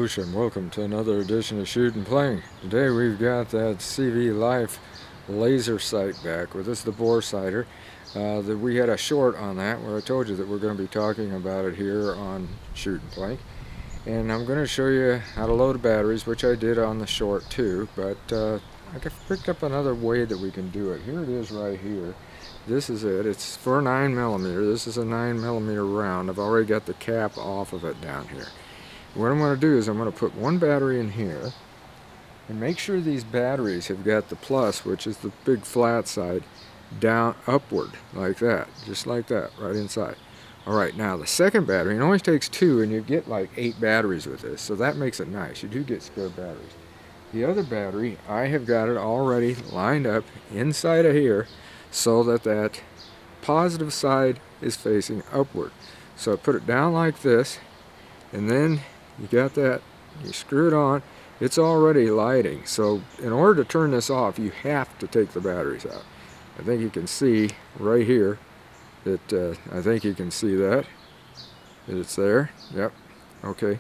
Revolution. Welcome to another edition of Shoot and Plink. Today we've got that CVLife laser sight back with us, the boresighter. That we had a short on that where I told you that we're going to be talking about it here on Shoot and Plink. And I'm going to show you how to load batteries, which I did on the short too, but I picked up another way that we can do it. Here it is right here. This is it. It's for 9mm. This is a 9mm round. I've already got the cap off of it down here. What I'm going to do is I'm going to put one battery in here and make sure these batteries have got the plus, which is the big flat side, down upward like that, just like that, right inside. Alright, now the second battery, it only takes 2 and you get like 8 batteries with this, so that makes it nice. You do get spare batteries. The other battery, I have got it already lined up inside of here so that that positive side is facing upward. So I put it down like this, and then you got that, you screw it on, it's already lighting. So in order to turn this off, you have to take the batteries out. I think you can see right here that, I think you can see that it's there. Yep, okay.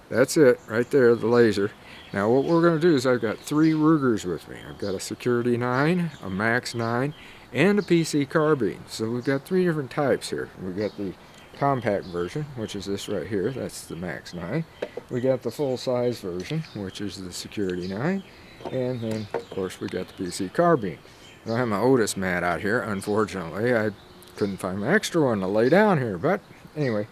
That's it, right there, the laser. Now what we're going to do is I've got 3 Rugers with me. I've got a Security9, a Max 9, and a PC Carbine. So we've got 3 different types here. We've got the compact version, which is this right here, that's the Max 9. We got the full-size version, which is the Security9, and then of course we got the PC Carbine. I don't have my Otis mat out here, unfortunately. I couldn't find my extra one to lay down here, but anyway,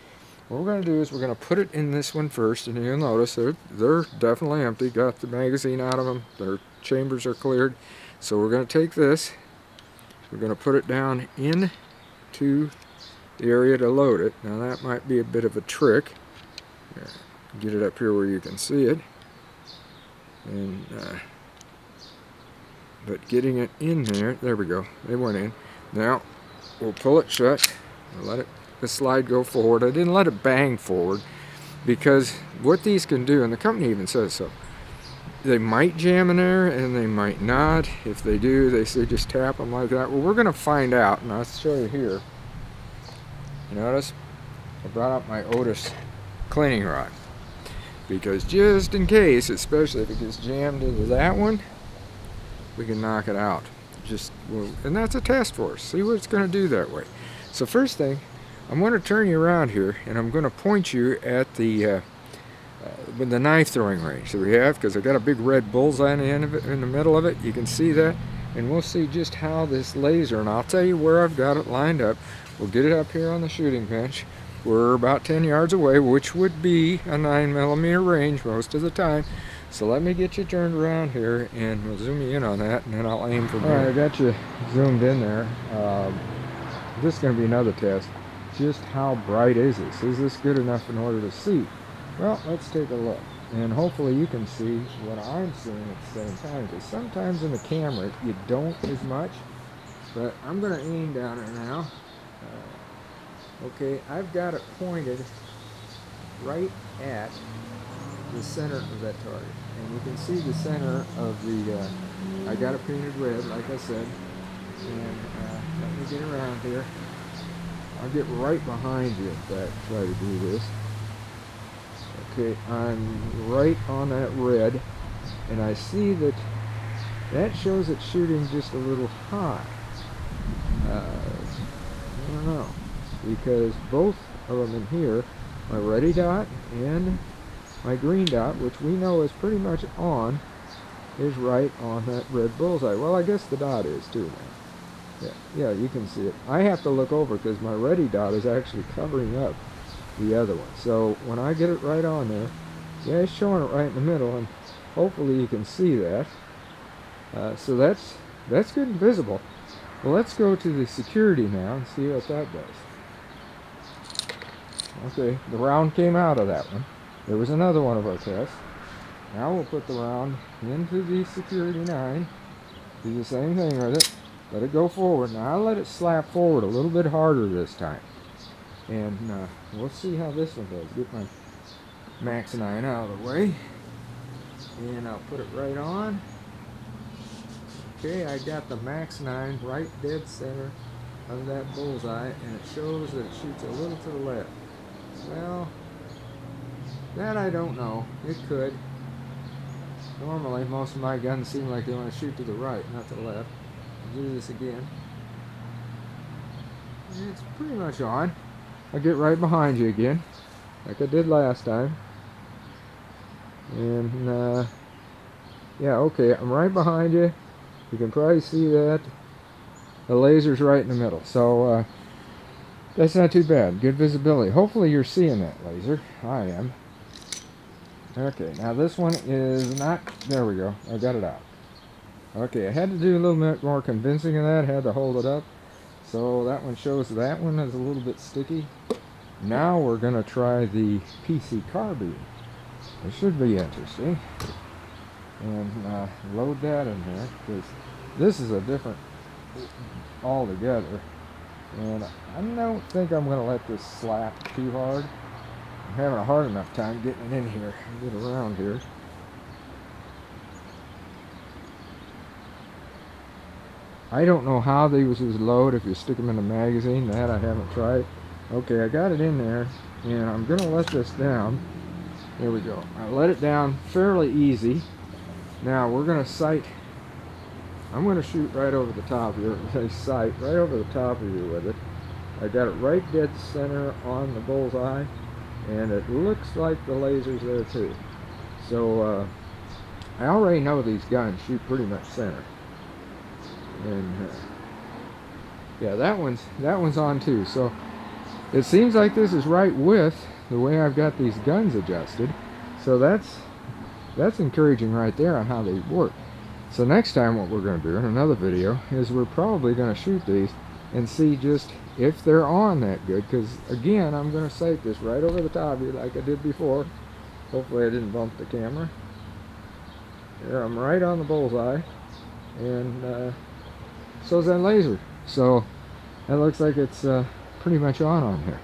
what we're going to do is we're going to put it in this one first, and you'll notice they're definitely empty. Got the magazine out of them, their chambers are cleared. So we're going to take this, we're going to put it down into the area to load it. Now that might be a bit of a trick. Get it up here where you can see it. And but getting it in there we go. It went in. Now we'll pull it shut. Let it the slide go forward. I didn't let it bang forward because what these can do, and the company even says so, they might jam in there and they might not. If they do, they say just tap them like that. Well, we're going to find out, and I'll show you here. Notice I brought up my Otis cleaning rod because just in case, especially if it gets jammed into that one, we can knock it out. And that's a test for us. See what it's going to do that way. So first thing, I'm going to turn you around here and I'm going to point you at the with the knife throwing range that we have, because I got a big red bullseye in the end of it, in the middle of it. You can see that, and we'll see just how this laser, and I'll tell you where I've got it lined up. We'll get it up here on the shooting bench. We're about 10 yards away, which would be a 9mm range most of the time. So let me get you turned around here and we'll zoom you in on that, and then I'll aim from there. Alright, I got you zoomed in there. This is going to be another test. Just how bright is this? Is this good enough in order to see? Well, let's take a look. And hopefully you can see what I'm seeing at the same time, because sometimes in the camera you don't as much. But I'm going to aim down it now. Okay, I've got it pointed right at the center of that target. And you can see the center of the, I got it painted red, like I said. And let me get around here. I'll get right behind you if I try to do this. Okay, I'm right on that red, and I see that shows it shooting just a little high. I don't know, because both of them in here, my ready dot and my green dot, which we know is pretty much on, is right on that red bullseye. Well, I guess the dot is too now. Yeah, you can see it. I have to look over because my ready dot is actually covering up the other one. So when I get it right on there, yeah, it's showing it right in the middle, and hopefully you can see that. So that's good and visible. Well, let's go to the security now and see what that does. Okay, the round came out of that one. There was another one of our tests. Now we'll put the round into the Security9. Do the same thing with it. Let it go forward. Now I'll let it slap forward a little bit harder this time. And we'll see how this one does. Get my Max 9 out of the way. And I'll put it right on. Okay, I got the Max 9 right dead center of that bullseye, and it shows that it shoots a little to the left. Well, That I don't know. It could. Normally, most of my guns seem like they want to shoot to the right, not to the left. I'll do this again. It's pretty much on. I'll get right behind you again, like I did last time. And, yeah, okay, I'm right behind you. You can probably see that. The laser's right in the middle, so that's not too bad. Good visibility. Hopefully you're seeing that laser. I am. Okay, now this one is not... There we go. I got it out. Okay, I had to do a little bit more convincing of that. Had to hold it up. So that one shows that one is a little bit sticky. Now we're going to try the PC Carbine. It should be interesting. And load that in there, because this is a different altogether. And I don't think I'm going to let this slap too hard. I'm having a hard enough time getting it in here, get around here. I don't know how these would load if you stick them in the magazine. That I haven't tried. Okay, I got it in there, and I'm going to let this down. There we go. I let it down fairly easy. Now we're going to sight. I'm going to shoot right over the top of you. Sight right over the top of you with it. I got it right dead center on the bullseye, and it looks like the laser's there too. So I already know these guns shoot pretty much center. And yeah, that one's on too. So it seems like this is right with the way I've got these guns adjusted. So that's encouraging right there on how they work. So next time what we're going to do in another video is we're probably going to shoot these and see just if they're on that good. Because again, I'm going to sight this right over the top of you like I did before. Hopefully I didn't bump the camera. There, I'm right on the bullseye. And so's that laser. So that looks like it's pretty much on here.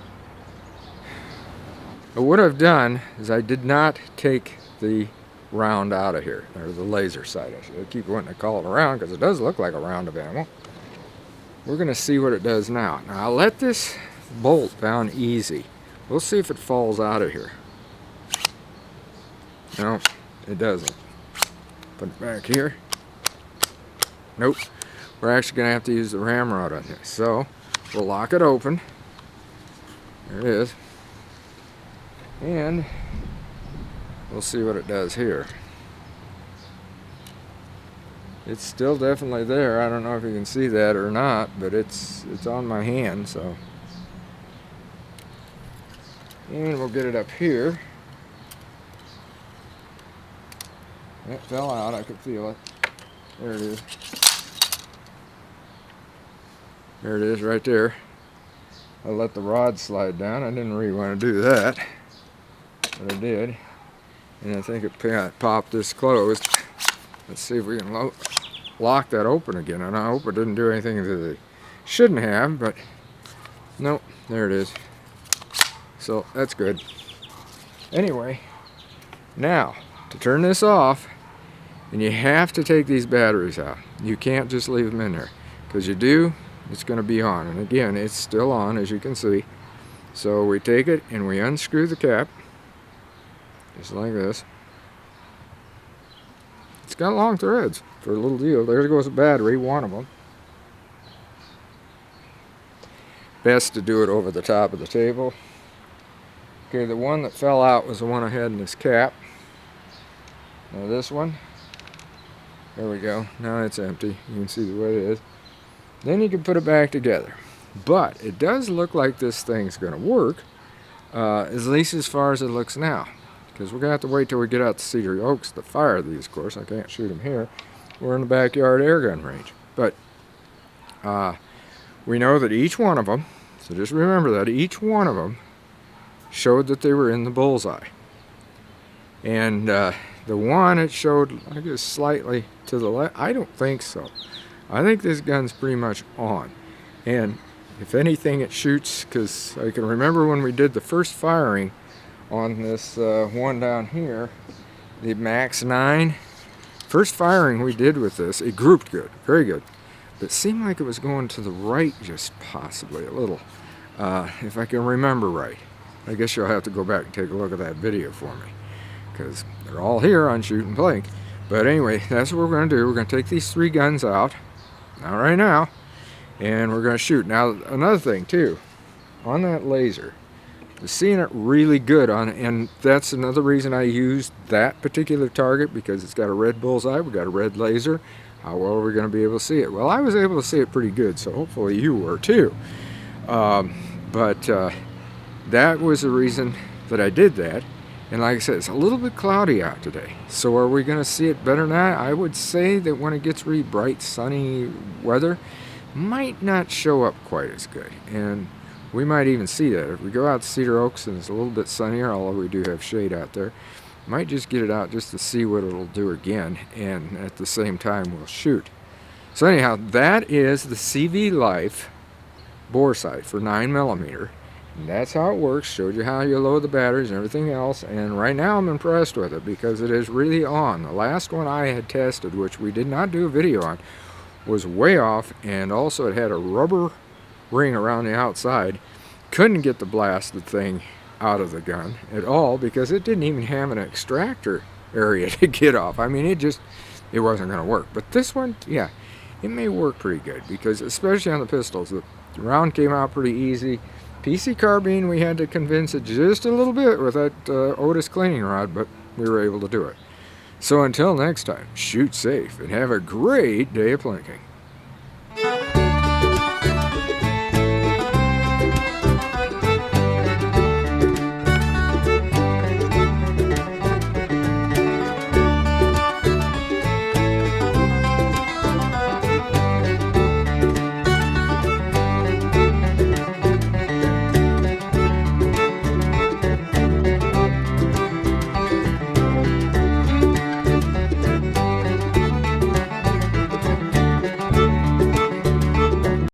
But what I've done is I did not take the round out of here, or the laser sight. I should keep wanting to call it a round because it does look like a round of ammo. We're going to see what it does now. Now I'll let this bolt down easy. We'll see if it falls out of here. No, it doesn't. Put it back here. Nope. We're actually going to have to use the ramrod on this. So we'll lock it open. There it is. And we'll see what it does here. It's still definitely there. I don't know if you can see that or not, but it's on my hand, so. And we'll get it up here. It fell out, I could feel it. There it is. There it is right there. I let the rod slide down. I didn't really want to do that, but I did. And I think it popped this closed. Let's see if we can lock that open again. And I hope it didn't do anything that it shouldn't have, but nope, there it is. So that's good. Anyway, now to turn this off, and you have to take these batteries out. You can't just leave them in there, because you do, it's going to be on. And again, it's still on, as you can see. So we take it and we unscrew the cap, just like this. It's got long threads for a little deal. There goes a battery, one of them. Best to do it over the top of the table. Okay, the one that fell out was the one I had in this cap. Now this one, there we go. Now it's empty. You can see the way it is. Then you can put it back together. But it does look like this thing's going to work, at least as far as it looks now. Because we're going to have to wait till we get out to Cedar Oaks to fire these, of course. I can't shoot them here. We're in the backyard airgun range. But we know that each one of them, so just remember that, each one of them showed that they were in the bullseye. And the one it showed, I guess, slightly to the left. I don't think so. I think this gun's pretty much on. And if anything, it shoots, because I can remember when we did the first firing on this one down here, the Max 9. First firing we did with this, it grouped good, very good. But it seemed like it was going to the right just possibly a little, if I can remember right. I guess you'll have to go back and take a look at that video for me, because they're all here on Shooting Plink. But anyway, that's what we're going to do. We're going to take these 3 guns out, not right now, and we're going to shoot. Now, another thing too, on that laser, seeing it really good on, and that's another reason I used that particular target, because it's got a red bullseye, we got a red laser. How well are we going to be able to see it? Well, I was able to see it pretty good, so hopefully you were too. That was the reason that I did that. And like I said, it's a little bit cloudy out today, so are we going to see it better now? I would say that when it gets really bright sunny weather, might not show up quite as good, and we might even see that. If we go out to Cedar Oaks and it's a little bit sunnier, although we do have shade out there, might just get it out just to see what it'll do again, and at the same time we'll shoot. So anyhow, that is the CVLife bore sight for 9mm. And that's how it works. Showed you how you load the batteries and everything else, and right now I'm impressed with it because it is really on. The last one I had tested, which we did not do a video on, was way off, and also it had a rubber ring around the outside. Couldn't get the blasted thing out of the gun at all because it didn't even have an extractor area to get off. I mean, it wasn't going to work. But this one, yeah, it may work pretty good, because especially on the pistols, the round came out pretty easy. PC Carbine, we had to convince it just a little bit with that Otis cleaning rod, but we were able to do it. So until next time, shoot safe and have a great day of plinking.